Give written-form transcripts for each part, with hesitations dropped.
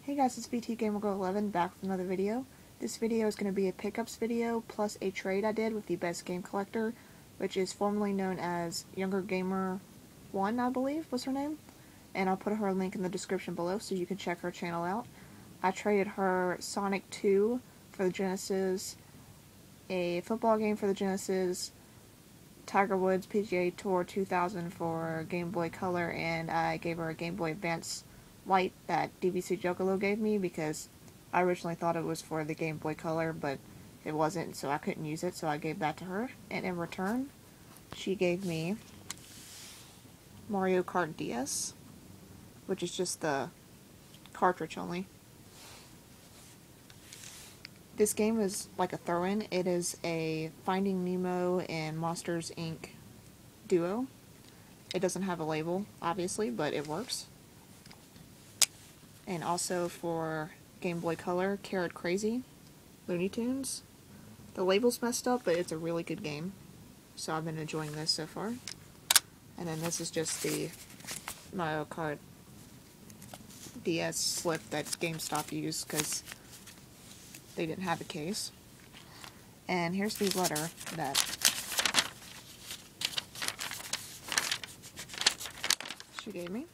Hey guys, it's TheBestGameCollector back with another video. This video is going to be a pickups video plus a trade I did with TheBestGameCollector, which is formerly known as Younger Gamer 1, I believe was her name. And I'll put her link in the description below so you can check her channel out. I traded her Sonic 2 for the Genesis, a football game for the Genesis, Tiger Woods PGA Tour 2000 for Game Boy Color, and I gave her a Game Boy Advance White that DVC Juggalo gave me because I originally thought it was for the Game Boy Color, but it wasn't, so I couldn't use it, so I gave that to her. And in return, she gave me Mario Kart DS, which is just the cartridge only. This game is like a throw-in. It is a Finding Nemo and Monsters, Inc. duo. It doesn't have a label, obviously, but it works. And also for Game Boy Color, Carrot Crazy, Looney Tunes. The label's messed up, but it's a really good game. So I've been enjoying this so far. And then this is just the Mario Kart DS slip that GameStop used because they didn't have a case. And here's the letter that she gave me.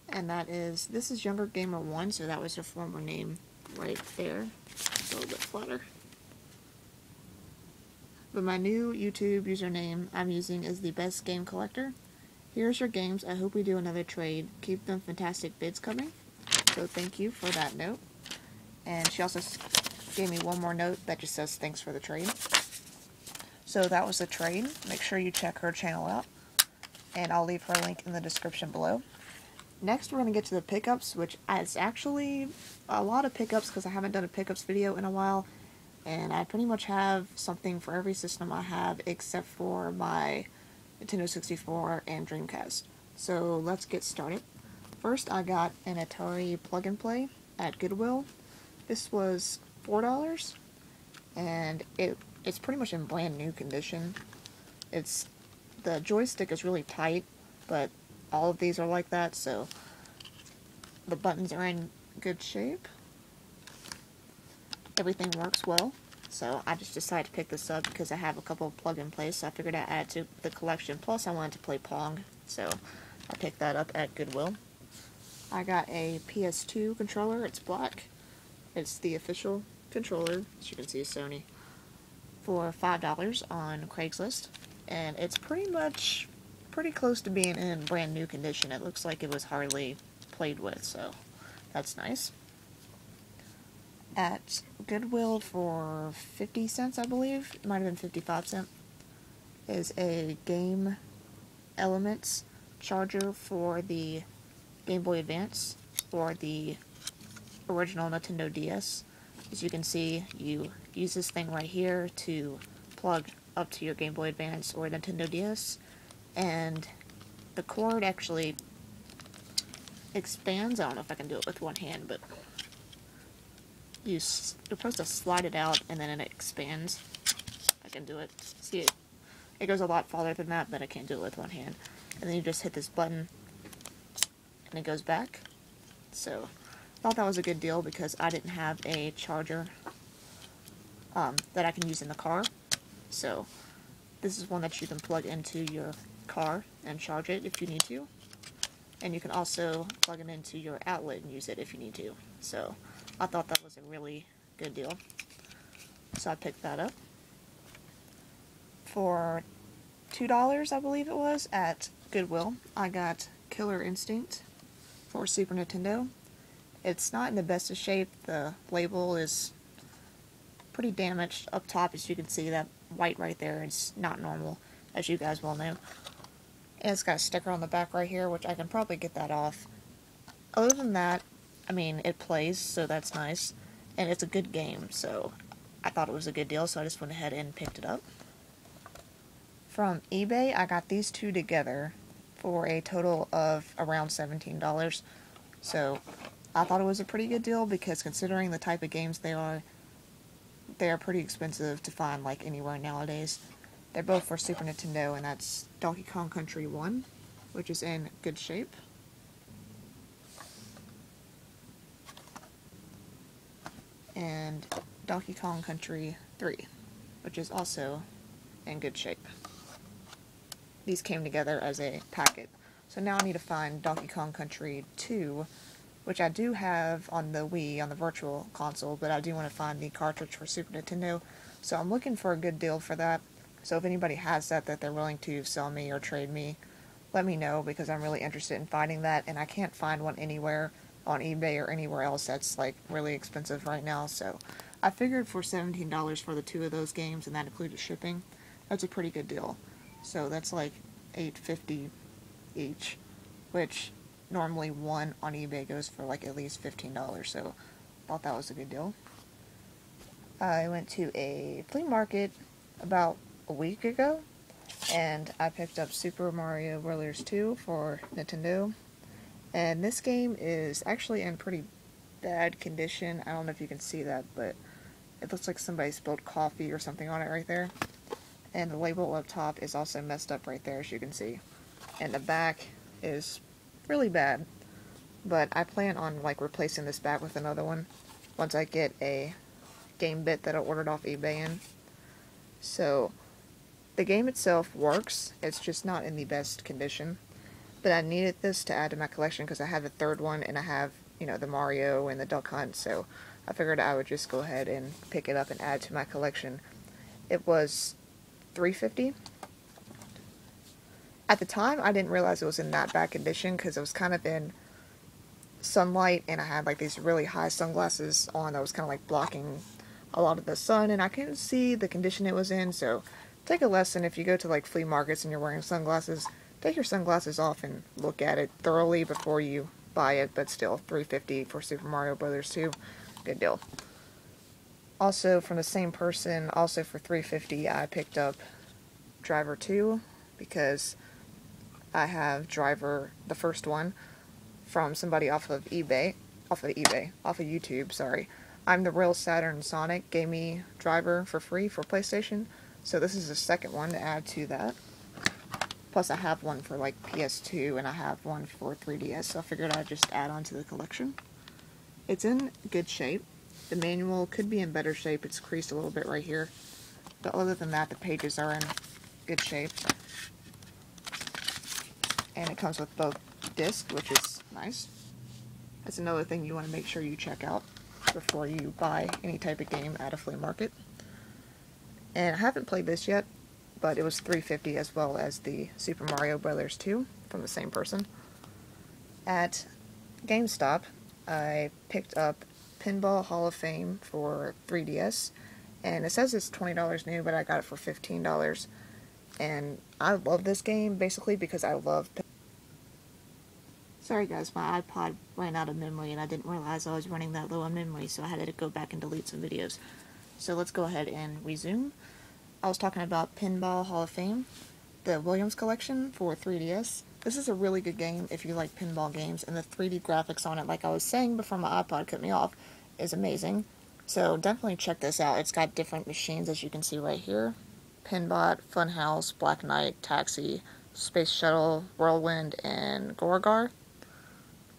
And that is, this is Younger Gamer 1, so that was her former name right there. It's a little bit flatter. But my new YouTube username I'm using is TheBestGameCollector. Here's your games. I hope we do another trade. Keep them fantastic bids coming. So thank you for that note. And she also gave me one more note that just says thanks for the trade. So that was the trade. Make sure you check her channel out. And I'll leave her link in the description below. Next we're going to get to the pickups, which is actually a lot of pickups because I haven't done a pickups video in a while. And I pretty much have something for every system I have except for my Nintendo 64 and Dreamcast. So let's get started. First I got an Atari Plug and Play at Goodwill. This was $4 and it's pretty much in brand new condition. The joystick is really tight, but all of these are like that, so the buttons are in good shape. Everything works well, so I just decided to pick this up because I have a couple of plug-and-plays, so I figured I'd add to the collection. Plus, I wanted to play Pong, so I picked that up at Goodwill. I got a PS2 controller. It's black. It's the official controller, as you can see, Sony, for $5 on Craigslist, and it's pretty close to being in brand new condition. It looks like it was hardly played with, so that's nice. At Goodwill for 50 cents, I believe, it might have been 55 cents, is a Game Elements charger for the Game Boy Advance or the original Nintendo DS. As you can see, you use this thing right here to plug up to your Game Boy Advance or Nintendo DS, and the cord actually expands. I don't know if I can do it with one hand, but you're supposed to slide it out and then it expands. I can do it. See, it goes a lot farther than that, but I can't do it with one hand. And then you just hit this button and it goes back. So I thought that was a good deal because I didn't have a charger that I can use in the car. So this is one that you can plug into your car and charge it if you need to. And you can also plug it into your outlet and use it if you need to. So I thought that was a really good deal. So I picked that up. For $2, I believe it was, at Goodwill, I got Killer Instinct for Super Nintendo. It's not in the best of shape. The label is pretty damaged up top, as you can see. That white right there is not normal, as you guys well know. And it's got a sticker on the back right here, which I can probably get that off. Other than that, I mean, it plays, so that's nice. And it's a good game, so I thought it was a good deal, so I just went ahead and picked it up. From eBay, I got these two together for a total of around $17. So I thought it was a pretty good deal because considering the type of games they are pretty expensive to find like anywhere nowadays. They're both for Super Nintendo, and that's Donkey Kong Country 1, which is in good shape. and Donkey Kong Country 3, which is also in good shape. These came together as a packet. So now I need to find Donkey Kong Country 2, which I do have on the Wii, on the Virtual Console, but I do want to find the cartridge for Super Nintendo, so I'm looking for a good deal for that. So if anybody has that they're willing to sell me or trade me, let me know, because I'm really interested in finding that, and I can't find one anywhere on eBay or anywhere else that's like really expensive right now. So I figured for $17 for the two of those games, and that included shipping, that's a pretty good deal. So that's like $8.50 each, which normally one on eBay goes for like at least $15, so I thought that was a good deal. I went to a flea market about a week ago, and I picked up Super Mario Bros. 2 for Nintendo, and this game is actually in pretty bad condition. I don't know if you can see that, but it looks like somebody spilled coffee or something on it right there, and the label up top is also messed up right there, as you can see, and the back is really bad, but I plan on like replacing this back with another one once I get a game bit that I ordered off eBay in. So the game itself works, it's just not in the best condition, but I needed this to add to my collection because I have a third one and I have, you know, the Mario and the Duck Hunt, so I figured I would just go ahead and pick it up and add to my collection. It was $3.50. At the time, I didn't realize it was in that bad condition because it was kind of in sunlight, and I had like these really high sunglasses on that was kind of like blocking a lot of the sun, and I couldn't see the condition it was in. So take a lesson: if you go to like flea markets and you're wearing sunglasses, take your sunglasses off and look at it thoroughly before you buy it. But still, $3.50 for Super Mario Bros. 2, good deal. Also from the same person, also for $3.50, I picked up Driver 2 because I have Driver, the first one, from somebody off of YouTube, sorry. I'm the Real Saturn Sonic gave me Driver for free for PlayStation, so this is the second one to add to that. Plus I have one for like PS2 and I have one for 3DS, so I figured I'd just add on to the collection. It's in good shape. The manual could be in better shape, it's creased a little bit right here, but other than that the pages are in good shape. And it comes with both discs, which is nice. That's another thing you want to make sure you check out before you buy any type of game at a flea market. And I haven't played this yet, but it was $3.50 as well as the Super Mario Bros. 2 from the same person. At GameStop, I picked up Pinball Hall of Fame for 3DS, and it says it's $20 new, but I got it for $15. And I love this game basically because I love. Sorry guys, my iPod ran out of memory and I didn't realize I was running that low on memory, so I had to go back and delete some videos. So let's go ahead and resume. I was talking about Pinball Hall of Fame, the Williams collection for 3DS. This is a really good game if you like pinball games, and the 3D graphics on it, like I was saying before my iPod cut me off, is amazing. So definitely check this out. It's got different machines, as you can see right here. Pinbot, Funhouse, Black Knight, Taxi, Space Shuttle, Whirlwind, and Gorgar.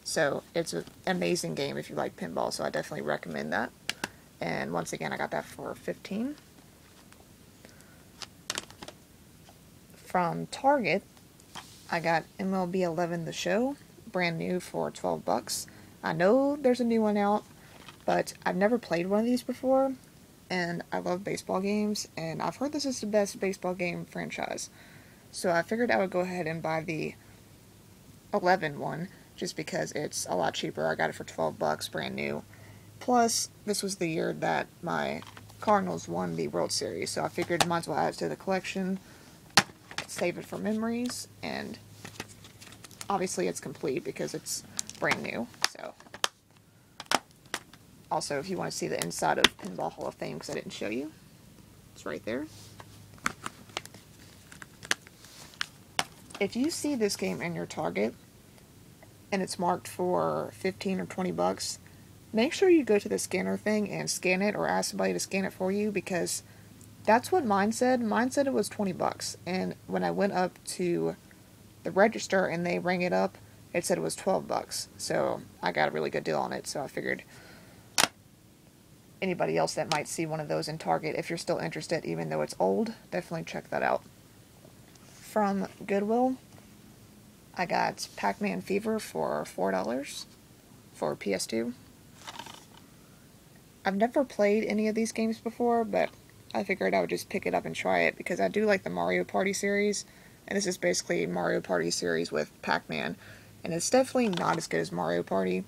So it's an amazing game if you like pinball, so I definitely recommend that. And once again, I got that for $15. From Target, I got MLB 11 The Show, brand new for $12. I know there's a new one out, but I've never played one of these before, and I love baseball games, and I've heard this is the best baseball game franchise. So I figured I would go ahead and buy the 11 one, just because it's a lot cheaper. I got it for $12, brand new. Plus, this was the year that my Cardinals won the World Series, so I figured might as well add it to the collection, save it for memories, and obviously it's complete because it's brand new. So, also, if you want to see the inside of Pinball Hall of Fame, because I didn't show you, it's right there. If you see this game in your Target, and it's marked for $15 or $20, make sure you go to the scanner thing and scan it, or ask somebody to scan it for you, because that's what mine said. Mine said it was $20, and when I went up to the register and they rang it up, it said it was $12. So I got a really good deal on it, so I figured anybody else that might see one of those in Target, if you're still interested, even though it's old, definitely check that out. From Goodwill, I got Pac-Man Fever for $4 for PS2. I've never played any of these games before, but I figured I would just pick it up and try it because I do like the Mario Party series, and this is basically Mario Party series with Pac-Man, and it's definitely not as good as Mario Party.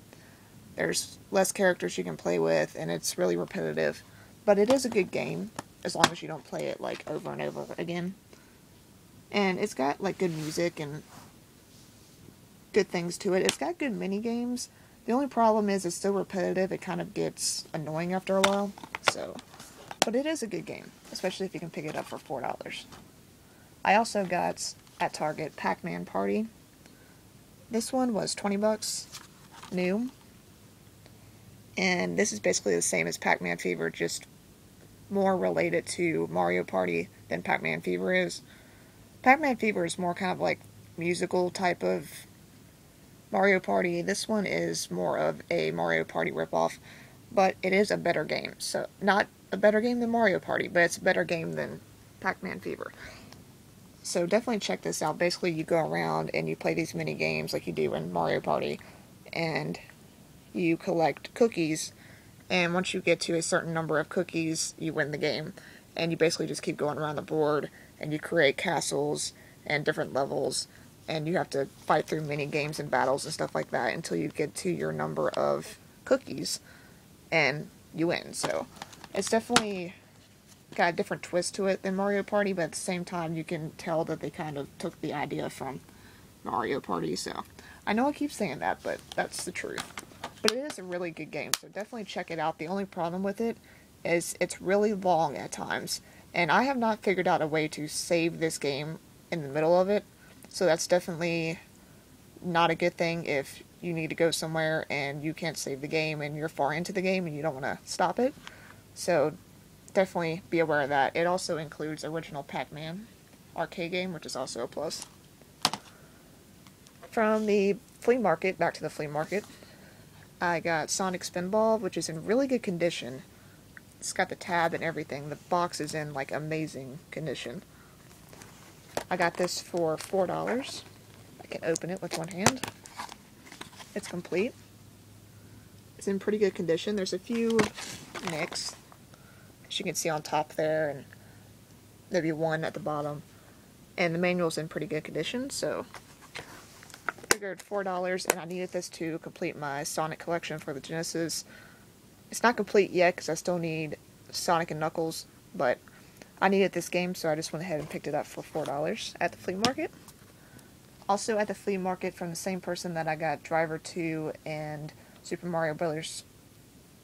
There's less characters you can play with, and it's really repetitive, but it is a good game as long as you don't play it like over and over again. And it's got like good music and good things to it. It's got good mini games. The only problem is it's still repetitive. It kind of gets annoying after a while. So, but it is a good game, especially if you can pick it up for $4. I also got at Target Pac-Man Party. This one was 20 bucks, new. And this is basically the same as Pac-Man Fever, just more related to Mario Party than Pac-Man Fever is. Pac-Man Fever is more kind of like musical type of Mario Party. This one is more of a Mario Party ripoff, but it is a better game. So, not a better game than Mario Party, but it's a better game than Pac-Man Fever. So definitely check this out. Basically, you go around and you play these mini games like you do in Mario Party, and you collect cookies, and once you get to a certain number of cookies, you win the game. And you basically just keep going around the board, and you create castles and different levels, and you have to fight through mini games and battles and stuff like that until you get to your number of cookies, and you win. So, it's definitely got a different twist to it than Mario Party, but at the same time, you can tell that they kind of took the idea from Mario Party, so I know I keep saying that, but that's the truth. But it is a really good game, so definitely check it out. The only problem with it is it's really long at times, and I have not figured out a way to save this game in the middle of it, so that's definitely not a good thing if you need to go somewhere and you can't save the game and you're far into the game and you don't want to stop it. So definitely be aware of that. It also includes original Pac-Man arcade game, which is also a plus. From the flea market, back to the flea market, I got Sonic Spinball, which is in really good condition. It's got the tab and everything. The box is in like amazing condition. I got this for $4. I can open it with one hand. It's complete. It's in pretty good condition. There's a few nicks, as you can see on top there, and maybe one at the bottom. And the manual's in pretty good condition, so I figured $4, and I needed this to complete my Sonic collection for the Genesis. It's not complete yet because I still need Sonic and Knuckles, but I needed this game, so I just went ahead and picked it up for $4 at the flea market. Also at the flea market, from the same person that I got Driver 2 and Super Mario Bros.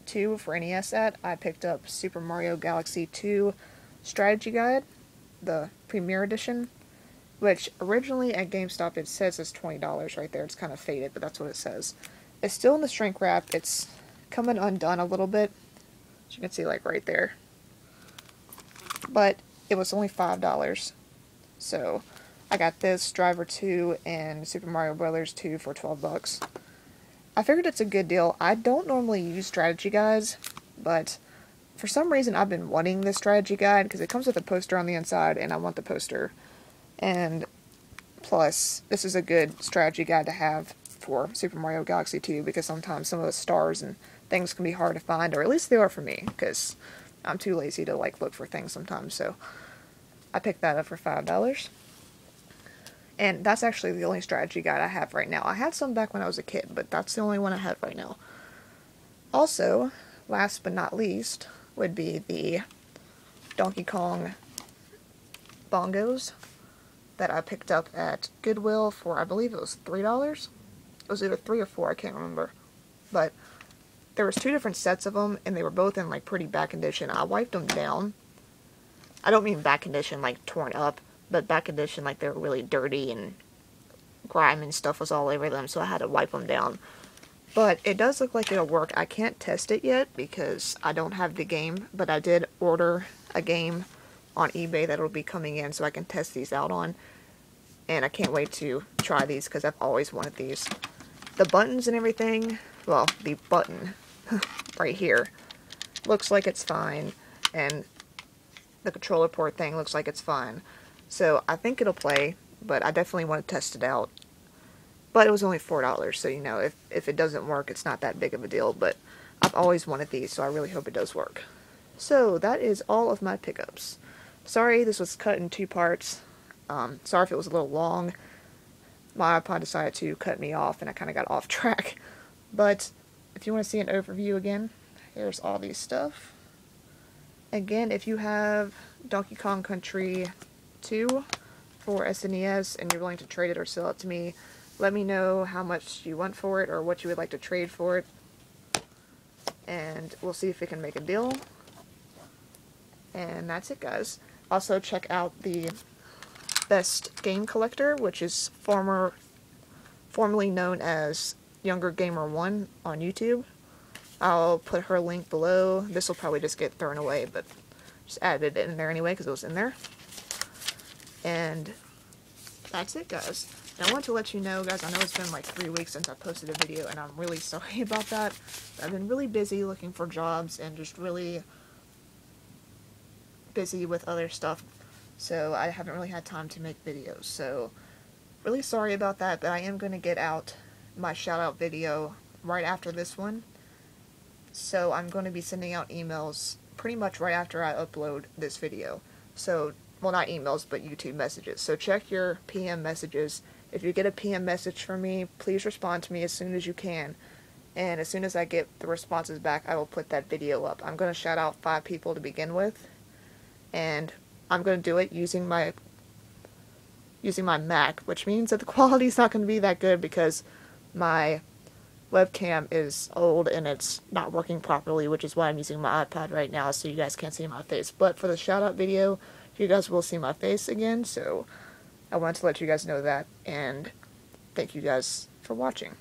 2 for NES at, I picked up Super Mario Galaxy 2 Strategy Guide, the Premier Edition, which originally at GameStop it says it's $20 right there. It's kind of faded, but that's what it says. It's still in the shrink wrap. It's coming undone a little bit, as you can see, like right there. But it was only $5, so I got this, Driver 2, and Super Mario Bros. 2 for 12 bucks. I figured it's a good deal. I don't normally use strategy guides, but for some reason I've been wanting this strategy guide because it comes with a poster on the inside, and I want the poster. And plus, this is a good strategy guide to have for Super Mario Galaxy 2 because sometimes some of the stars and things can be hard to find, or at least they are for me, because I'm too lazy to like look for things sometimes. So I picked that up for $5. And that's actually the only strategy guide I have right now. I had some back when I was a kid, but that's the only one I have right now. Also, last but not least, would be the Donkey Kong bongos that I picked up at Goodwill for, I believe it was $3. It was either 3 or 4, I can't remember. But there was 2 different sets of them, and they were both in like pretty bad condition. I wiped them down. I don't mean bad condition like torn up, but bad condition like they were really dirty and grime and stuff was all over them, so I had to wipe them down. But it does look like it'll work. I can't test it yet because I don't have the game, but I did order a game on eBay that'll be coming in so I can test these out on. And I can't wait to try these because I've always wanted these. The buttons and everything, well, the button right here looks like it's fine, and the controller port thing looks like it's fine. So I think it'll play, but I definitely want to test it out. But it was only $4, so you know, if it doesn't work, it's not that big of a deal, but I've always wanted these, so I really hope it does work. So that is all of my pickups. Sorry this was cut in 2 parts. Sorry if it was a little long. My iPod decided to cut me off and I kind of got off track. But if you want to see an overview again, here's all these stuff. Again, if you have Donkey Kong Country 2 for SNES and you're willing to trade it or sell it to me, let me know how much you want for it or what you would like to trade for it. And we'll see if we can make a deal. And that's it, guys. Also, check out the Best Game Collector, which is formerly known as Younger Gamer 1 on YouTube. I'll put her link below. This will probably just get thrown away, but just added it in there anyway because it was in there. And that's it, guys. And I want to let you know, guys, I know it's been like 3 weeks since I posted a video, and I'm really sorry about that. I've been really busy looking for jobs and just really busy with other stuff, so I haven't really had time to make videos. So, really sorry about that, but I am going to get out my shout-out video right after this one. So I'm going to be sending out emails pretty much right after I upload this video. So, well, not emails, but YouTube messages. So check your PM messages. If you get a PM message from me, please respond to me as soon as you can. And as soon as I get the responses back, I will put that video up. I'm going to shout out 5 people to begin with. And I'm going to do it using my Mac, which means that the quality is not going to be that good because my webcam is old and it's not working properly, which is why I'm using my iPad right now, so you guys can't see my face. But for the shout out video, you guys will see my face again, so I wanted to let you guys know that, and thank you guys for watching.